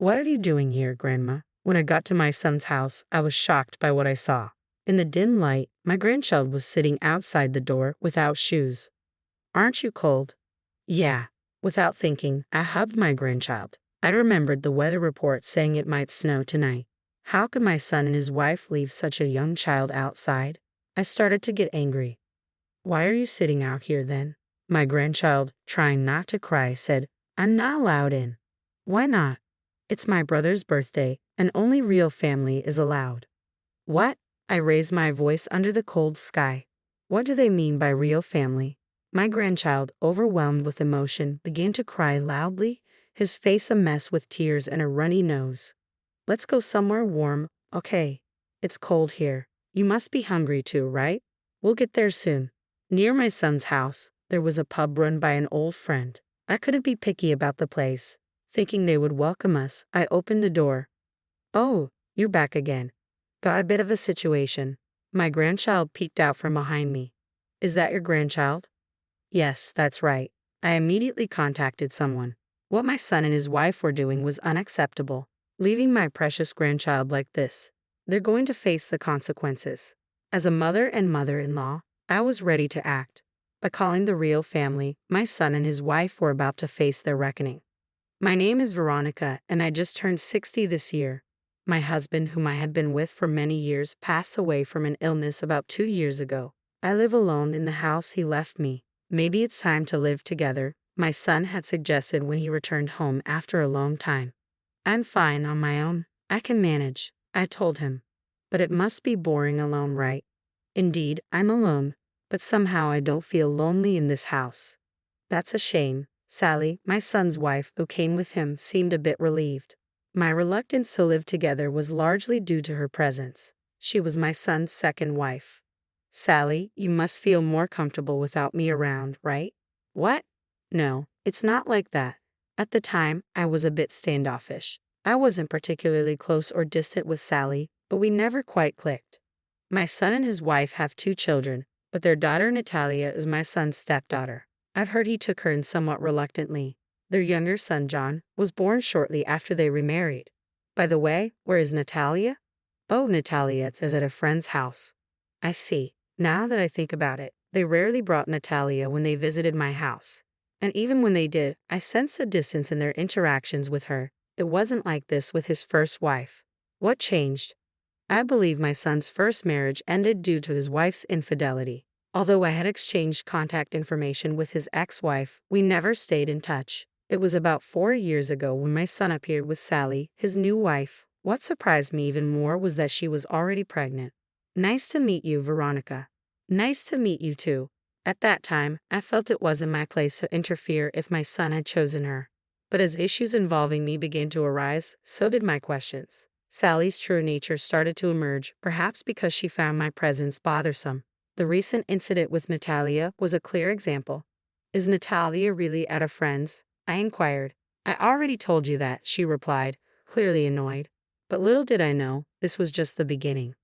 What are you doing here, Grandma? When I got to my son's house, I was shocked by what I saw. In the dim light, my grandchild was sitting outside the door without shoes. Aren't you cold? Yeah. Without thinking, I hugged my grandchild. I remembered the weather report saying it might snow tonight. How could my son and his wife leave such a young child outside? I started to get angry. Why are you sitting out here then? My grandchild, trying not to cry, said, I'm not allowed in. Why not? It's my brother's birthday, and only real family is allowed. What? I raised my voice under the cold sky. What do they mean by real family? My grandchild, overwhelmed with emotion, began to cry loudly, his face a mess with tears and a runny nose. Let's go somewhere warm, okay? It's cold here. You must be hungry too, right? We'll get there soon. Near my son's house, there was a pub run by an old friend. I couldn't be picky about the place. Thinking they would welcome us, I opened the door. Oh, you're back again. Got a bit of a situation. My grandchild peeked out from behind me. Is that your grandchild? Yes, that's right. I immediately contacted someone. What my son and his wife were doing was unacceptable. Leaving my precious grandchild like this. They're going to face the consequences. As a mother and mother-in-law, I was ready to act. By calling the real family, my son and his wife were about to face their reckoning. My name is Veronica, and I just turned 60 this year. My husband, whom I had been with for many years, passed away from an illness about 2 years ago. I live alone in the house he left me. Maybe it's time to live together, my son had suggested when he returned home after a long time. I'm fine on my own. I can manage, I told him. But it must be boring alone, right? Indeed, I'm alone, but somehow I don't feel lonely in this house. That's a shame. Sally, my son's wife, who came with him, seemed a bit relieved. My reluctance to live together was largely due to her presence. She was my son's second wife. Sally, you must feel more comfortable without me around, right? What? No, it's not like that. At the time, I was a bit standoffish. I wasn't particularly close or distant with Sally, but we never quite clicked. My son and his wife have 2 children, but their daughter Natalia is my son's stepdaughter. I've heard he took her in somewhat reluctantly. Their younger son, John, was born shortly after they remarried. By the way, where is Natalia? Oh, Natalia is at a friend's house. I see. Now that I think about it, they rarely brought Natalia when they visited my house. And even when they did, I sensed a distance in their interactions with her. It wasn't like this with his first wife. What changed? I believe my son's first marriage ended due to his wife's infidelity. Although I had exchanged contact information with his ex-wife, we never stayed in touch. It was about 4 years ago when my son appeared with Sally, his new wife. What surprised me even more was that she was already pregnant. Nice to meet you, Veronica. Nice to meet you too. At that time, I felt it wasn't my place to interfere if my son had chosen her. But as issues involving me began to arise, so did my questions. Sally's true nature started to emerge, perhaps because she found my presence bothersome. The recent incident with Natalia was a clear example. Is Natalia really at a friend's? I inquired. I already told you that, she replied, clearly annoyed. But little did I know, this was just the beginning.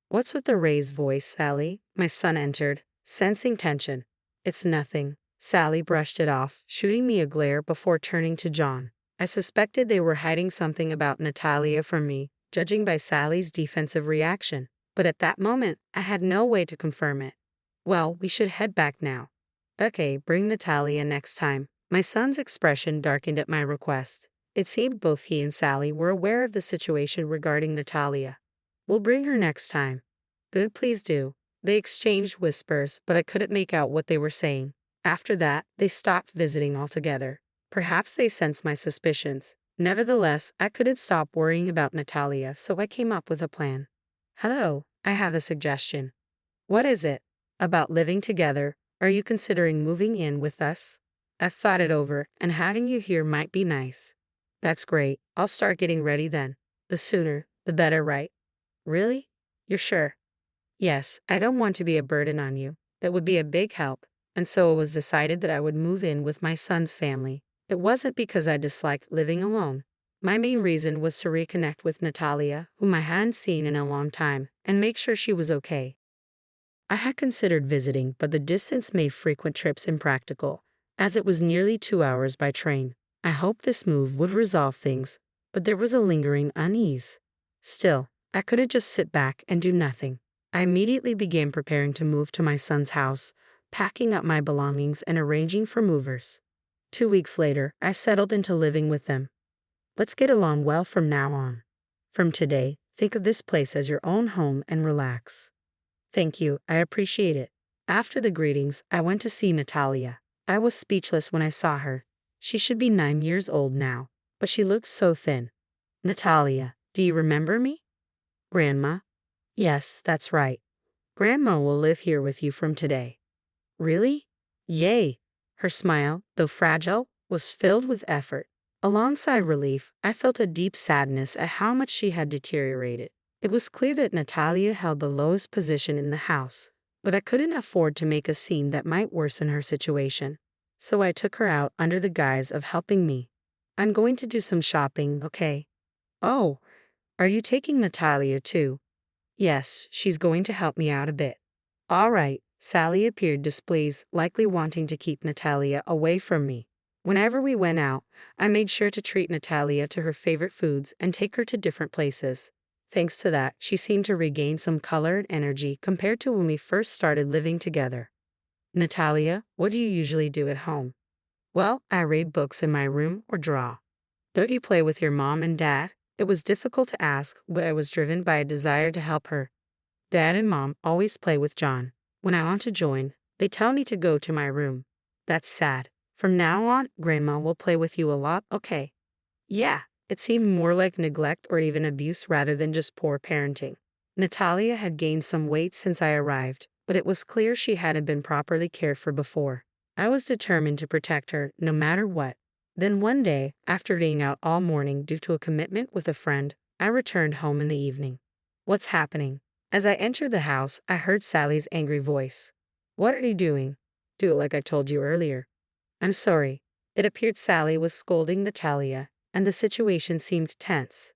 What's with the raised voice, Sally? My son entered, sensing tension. It's nothing. Sally brushed it off, shooting me a glare before turning to John. I suspected they were hiding something about Natalia from me, judging by Sally's defensive reaction. But at that moment, I had no way to confirm it. Well, we should head back now. Okay, bring Natalia next time. My son's expression darkened at my request. It seemed both he and Sally were aware of the situation regarding Natalia. We'll bring her next time. Good, please do. They exchanged whispers, but I couldn't make out what they were saying. After that, they stopped visiting altogether. Perhaps they sensed my suspicions. Nevertheless, I couldn't stop worrying about Natalia, so I came up with a plan. Hello, I have a suggestion. What is it? About living together. Are you considering moving in with us? I've thought it over, and having you here might be nice. That's great. I'll start getting ready then. The sooner, the better, right? Really? You're sure? Yes, I don't want to be a burden on you. That would be a big help. And so it was decided that I would move in with my son's family. It wasn't because I disliked living alone. My main reason was to reconnect with Natalia, whom I hadn't seen in a long time, and make sure she was okay. I had considered visiting, but the distance made frequent trips impractical, as it was nearly 2 hours by train. I hoped this move would resolve things, but there was a lingering unease. Still, I couldn't just sit back and do nothing. I immediately began preparing to move to my son's house, packing up my belongings and arranging for movers. 2 weeks later, I settled into living with them. Let's get along well from now on. From today, think of this place as your own home and relax. Thank you, I appreciate it. After the greetings, I went to see Natalia. I was speechless when I saw her. She should be 9 years old now, but she looked so thin. Natalia, do you remember me? Grandma? Yes, that's right. Grandma will live here with you from today. Really? Yay! Her smile, though fragile, was filled with effort. Alongside relief, I felt a deep sadness at how much she had deteriorated. It was clear that Natalia held the lowest position in the house, but I couldn't afford to make a scene that might worsen her situation. So I took her out under the guise of helping me. I'm going to do some shopping, okay? Oh, are you taking Natalia too? Yes, she's going to help me out a bit. All right, Sally appeared displeased, likely wanting to keep Natalia away from me. Whenever we went out, I made sure to treat Natalia to her favorite foods and take her to different places. Thanks to that, she seemed to regain some color and energy compared to when we first started living together. Natalia, what do you usually do at home? Well, I read books in my room or draw. Don't you play with your mom and dad? It was difficult to ask, but I was driven by a desire to help her. Dad and Mom always play with John. When I want to join, they tell me to go to my room. That's sad. From now on, Grandma will play with you a lot, okay? Yeah, it seemed more like neglect or even abuse rather than just poor parenting. Natalia had gained some weight since I arrived, but it was clear she hadn't been properly cared for before. I was determined to protect her no matter what. Then one day, after being out all morning due to a commitment with a friend, I returned home in the evening. What's happening? As I entered the house, I heard Sally's angry voice. What are you doing? Do it like I told you earlier. I'm sorry. It appeared Sally was scolding Natalia, and the situation seemed tense.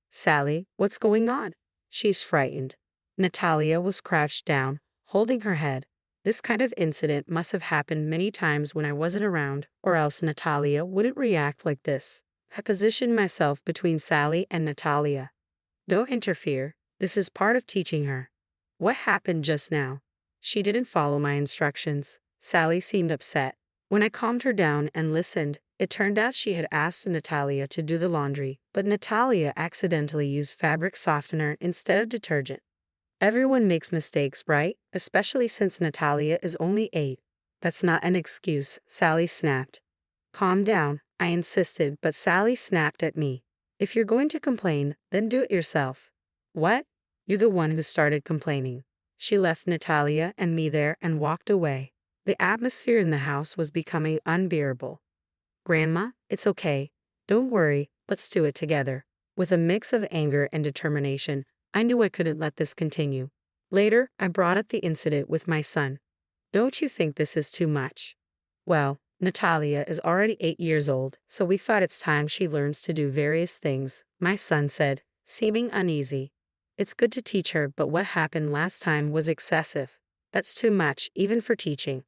Sally, what's going on? She's frightened. Natalia was crouched down, holding her head. This kind of incident must have happened many times when I wasn't around, or else Natalia wouldn't react like this. I positioned myself between Sally and Natalia. Don't interfere. This is part of teaching her. What happened just now? She didn't follow my instructions. Sally seemed upset. When I calmed her down and listened, it turned out she had asked Natalia to do the laundry, but Natalia accidentally used fabric softener instead of detergent. Everyone makes mistakes, right? Especially since Natalia is only 8. That's not an excuse, Sally snapped. Calm down, I insisted, but Sally snapped at me. If you're going to complain, then do it yourself. What? You're the one who started complaining. She left Natalia and me there and walked away. The atmosphere in the house was becoming unbearable. Grandma, it's okay. Don't worry, let's do it together. With a mix of anger and determination, I knew I couldn't let this continue. Later, I brought up the incident with my son. Don't you think this is too much? Well, Natalia is already 8 years old, so we thought it's time she learns to do various things, my son said, seeming uneasy. It's good to teach her, but what happened last time was excessive. That's too much, even for teaching.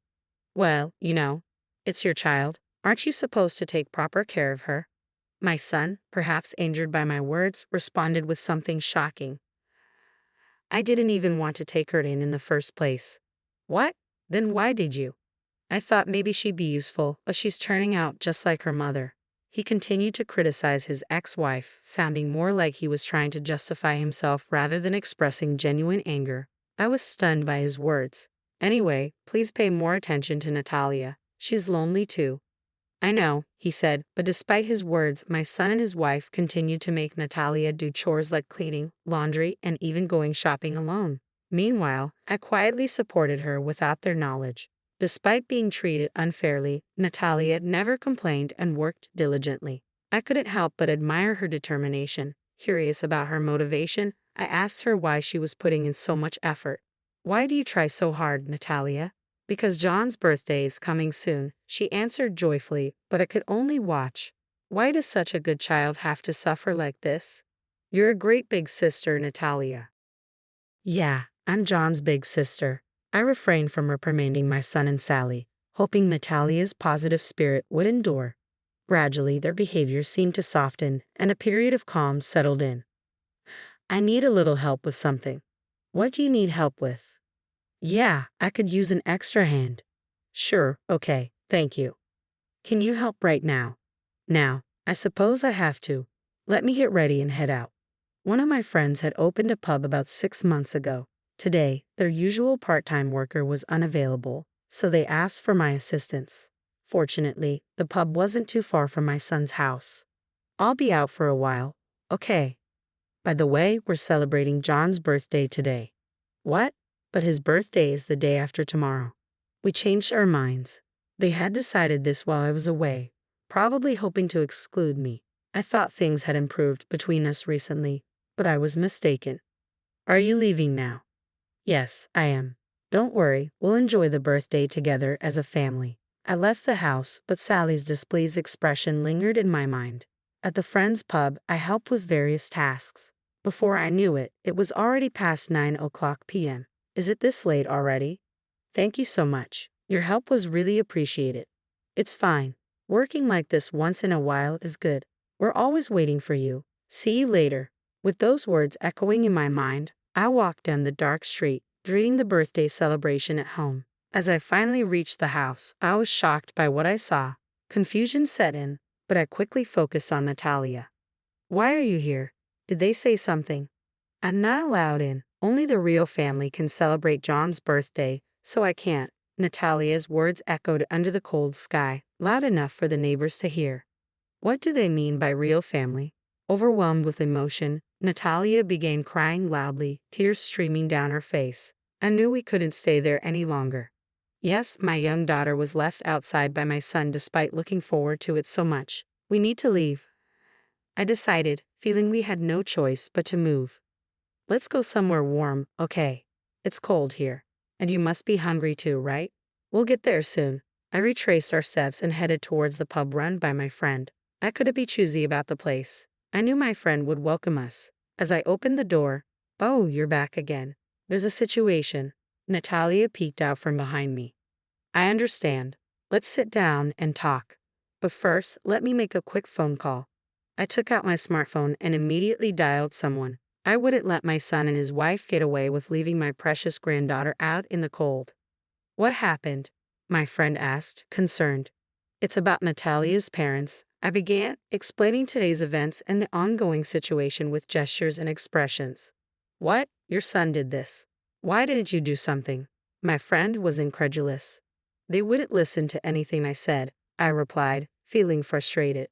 Well, it's your child. Aren't you supposed to take proper care of her? My son, perhaps injured by my words, responded with something shocking. I didn't even want to take her in the first place. What? Then why did you? I thought maybe she'd be useful, but she's turning out just like her mother. He continued to criticize his ex-wife, sounding more like he was trying to justify himself rather than expressing genuine anger. I was stunned by his words. Anyway, please pay more attention to Natalia. She's lonely too. I know, he said, but despite his words, my son and his wife continued to make Natalia do chores like cleaning, laundry, and even going shopping alone. Meanwhile, I quietly supported her without their knowledge. Despite being treated unfairly, Natalia never complained and worked diligently. I couldn't help but admire her determination. Curious about her motivation, I asked her why she was putting in so much effort. Why do you try so hard, Natalia? Because John's birthday is coming soon, she answered joyfully, but I could only watch. Why does such a good child have to suffer like this? You're a great big sister, Natalia. Yeah, I'm John's big sister. I refrained from reprimanding my son and Sally, hoping Natalia's positive spirit would endure. Gradually, their behavior seemed to soften, and a period of calm settled in. I need a little help with something. What do you need help with? Yeah, I could use an extra hand. Sure, okay, thank you. Can you help right now? Now, I suppose I have to. Let me get ready and head out. One of my friends had opened a pub about 6 months ago. Today, their usual part-time worker was unavailable, so they asked for my assistance. Fortunately, the pub wasn't too far from my son's house. I'll be out for a while. Okay. By the way, we're celebrating John's birthday today. What? But his birthday is the day after tomorrow. We changed our minds. They had decided this while I was away, probably hoping to exclude me. I thought things had improved between us recently, but I was mistaken. Are you leaving now? Yes, I am. Don't worry, we'll enjoy the birthday together as a family. I left the house, but Sally's displeased expression lingered in my mind. At the friend's pub, I helped with various tasks. Before I knew it, it was already past 9 p.m. Is it this late already? Thank you so much. Your help was really appreciated. It's fine. Working like this once in a while is good. We're always waiting for you. See you later. With those words echoing in my mind, I walked down the dark street, dreading the birthday celebration at home. As I finally reached the house, I was shocked by what I saw. Confusion set in, but I quickly focused on Natalia. Why are you here? Did they say something? I'm not allowed in. Only the real family can celebrate John's birthday, so I can't. Natalia's words echoed under the cold sky, loud enough for the neighbors to hear. What do they mean by real family? Overwhelmed with emotion, Natalia began crying loudly, tears streaming down her face. I knew we couldn't stay there any longer. Yes, my young daughter was left outside by my son despite looking forward to it so much. We need to leave. I decided, feeling we had no choice but to move. Let's go somewhere warm, okay? It's cold here. And you must be hungry too, right? We'll get there soon. I retraced our steps and headed towards the pub run by my friend. I couldn't be choosy about the place. I knew my friend would welcome us. As I opened the door, "Oh, you're back again. There's a situation." Natalia peeked out from behind me. "I understand. Let's sit down and talk. But first, let me make a quick phone call." I took out my smartphone and immediately dialed someone. I wouldn't let my son and his wife get away with leaving my precious granddaughter out in the cold. "What happened?" my friend asked, concerned. "It's about Natalia's parents." I began, explaining today's events and the ongoing situation with gestures and expressions. "What? Your son did this? Why didn't you do something?" My friend was incredulous. "They wouldn't listen to anything I said," I replied, feeling frustrated.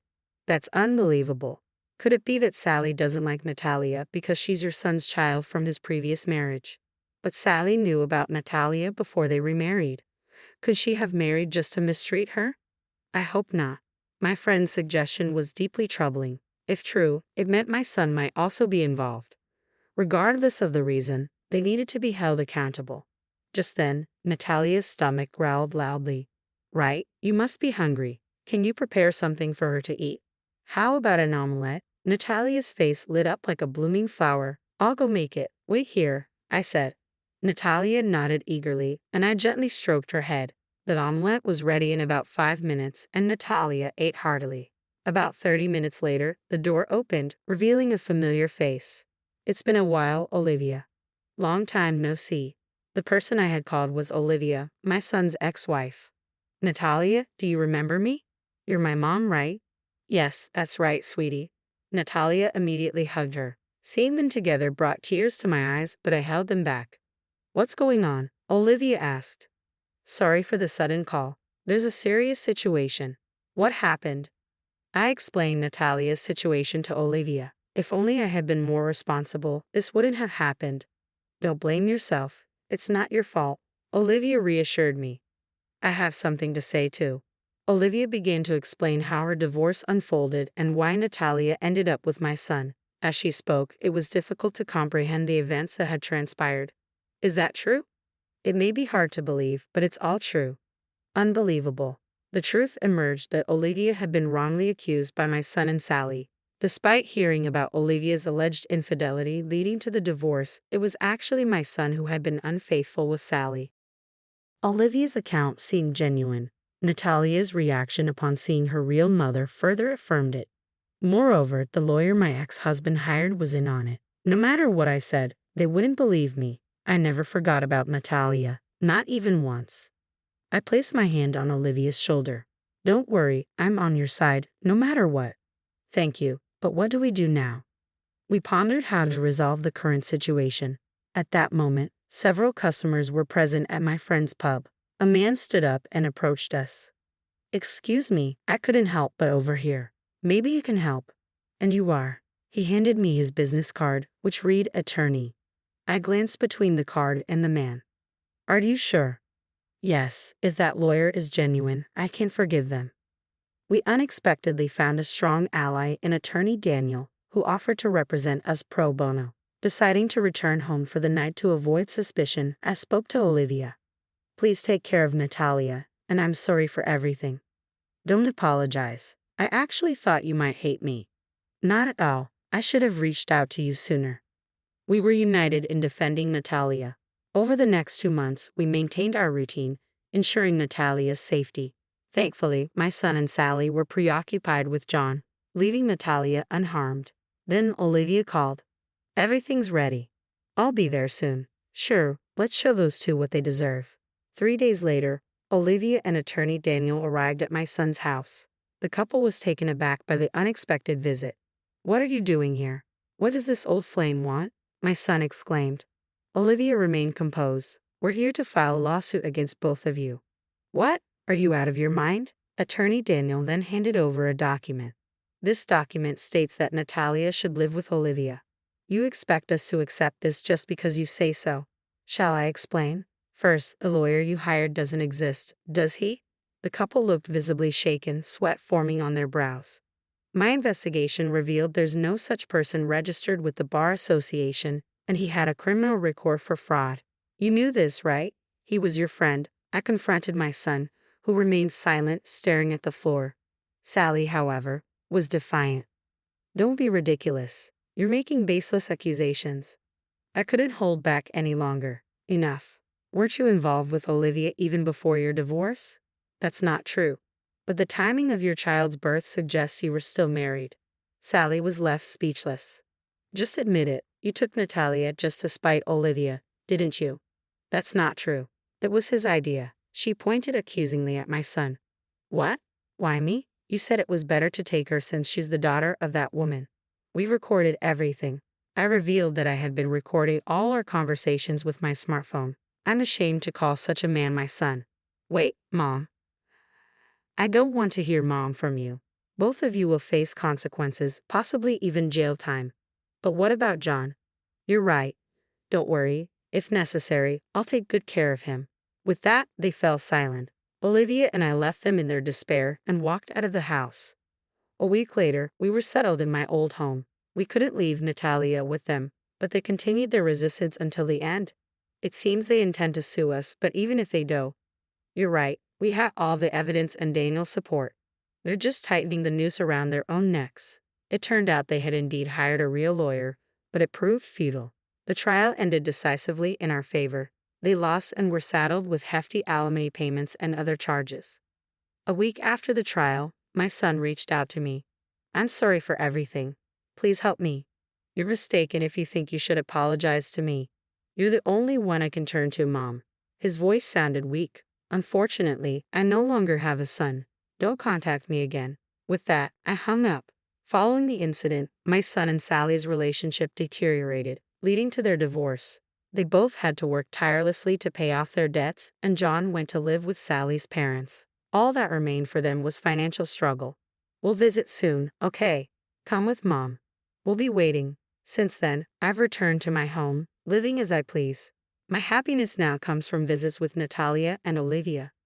"That's unbelievable. Could it be that Sally doesn't like Natalia because she's your son's child from his previous marriage? But Sally knew about Natalia before they remarried. Could she have married just to mistreat her? I hope not." My friend's suggestion was deeply troubling. If true, it meant my son might also be involved. Regardless of the reason, they needed to be held accountable. Just then, Natalia's stomach growled loudly. "Right, you must be hungry. Can you prepare something for her to eat?" "How about an omelette?" Natalia's face lit up like a blooming flower. "I'll go make it. Wait here," I said. Natalia nodded eagerly, and I gently stroked her head. The omelette was ready in about 5 minutes, and Natalia ate heartily. About 30 minutes later, the door opened, revealing a familiar face. "It's been a while, Olivia." "Long time no see." The person I had called was Olivia, my son's ex-wife. "Natalia, do you remember me? You're my mom, right?" "Yes, that's right, sweetie." Natalia immediately hugged her. Seeing them together brought tears to my eyes, but I held them back. "What's going on?" Olivia asked. "Sorry for the sudden call. There's a serious situation." "What happened?" I explained Natalia's situation to Olivia. "If only I had been more responsible, this wouldn't have happened." "Don't blame yourself. It's not your fault," Olivia reassured me. "I have something to say too." Olivia began to explain how her divorce unfolded and why Natalia ended up with my son. As she spoke, it was difficult to comprehend the events that had transpired. "Is that true?" "It may be hard to believe, but it's all true." Unbelievable. The truth emerged that Olivia had been wrongly accused by my son and Sally. Despite hearing about Olivia's alleged infidelity leading to the divorce, it was actually my son who had been unfaithful with Sally. Olivia's account seemed genuine. Natalia's reaction upon seeing her real mother further affirmed it. Moreover, the lawyer my ex-husband hired was in on it. No matter what I said, they wouldn't believe me. I never forgot about Natalia, not even once. I placed my hand on Olivia's shoulder. Don't worry, I'm on your side, no matter what. Thank you, but what do we do now? We pondered how to resolve the current situation. At that moment, several customers were present at my friend's pub. A man stood up and approached us. Excuse me, I couldn't help but overhear. Maybe you can help. And you are. He handed me his business card, which read attorney. I glanced between the card and the man. Are you sure? Yes, if that lawyer is genuine, I can forgive them. We unexpectedly found a strong ally in attorney Daniel, who offered to represent us pro bono. Deciding to return home for the night to avoid suspicion, I spoke to Olivia. Please take care of Natalia, and I'm sorry for everything. Don't apologize. I actually thought you might hate me. Not at all. I should have reached out to you sooner. We were united in defending Natalia. Over the next 2 months, we maintained our routine, ensuring Natalia's safety. Thankfully, my son and Sally were preoccupied with John, leaving Natalia unharmed. Then Olivia called. Everything's ready. I'll be there soon. Sure, let's show those two what they deserve. 3 days later, Olivia and attorney Daniel arrived at my son's house. The couple was taken aback by the unexpected visit. What are you doing here? What does this old flame want? My son exclaimed. Olivia remained composed. We're here to file a lawsuit against both of you. What? Are you out of your mind? Attorney Daniel then handed over a document. This document states that Natalia should live with Olivia. You expect us to accept this just because you say so. Shall I explain? First, the lawyer you hired doesn't exist, does he? The couple looked visibly shaken, sweat forming on their brows. My investigation revealed there's no such person registered with the Bar Association, and he had a criminal record for fraud. You knew this, right? He was your friend. I confronted my son, who remained silent, staring at the floor. Sally, however, was defiant. Don't be ridiculous. You're making baseless accusations. I couldn't hold back any longer. Enough. Weren't you involved with Olivia even before your divorce? That's not true. But the timing of your child's birth suggests you were still married. Sally was left speechless. Just admit it. You took Natalia just to spite Olivia, didn't you? That's not true. It was his idea. She pointed accusingly at my son. What? Why me? You said it was better to take her since she's the daughter of that woman. We recorded everything. I revealed that I had been recording all our conversations with my smartphone. I'm ashamed to call such a man my son. Wait, Mom. I don't want to hear Mom from you. Both of you will face consequences, possibly even jail time. But what about John? You're right. Don't worry. If necessary, I'll take good care of him. With that, they fell silent. Olivia and I left them in their despair and walked out of the house. A week later, we were settled in my old home. We couldn't leave Natalia with them, but they continued their resistance until the end. It seems they intend to sue us, but even if they do, you're right, we had all the evidence and Daniel's support. They're just tightening the noose around their own necks. It turned out they had indeed hired a real lawyer, but it proved futile. The trial ended decisively in our favor. They lost and were saddled with hefty alimony payments and other charges. A week after the trial, my son reached out to me. I'm sorry for everything. Please help me. You're mistaken if you think you should apologize to me. You're the only one I can turn to, Mom. His voice sounded weak. Unfortunately, I no longer have a son. Don't contact me again. With that, I hung up. Following the incident, my son and Sally's relationship deteriorated, leading to their divorce. They both had to work tirelessly to pay off their debts, and John went to live with Sally's parents. All that remained for them was financial struggle. We'll visit soon, okay? Come with Mom. We'll be waiting. Since then, I've returned to my home, living as I please. My happiness now comes from visits with Natalia and Olivia.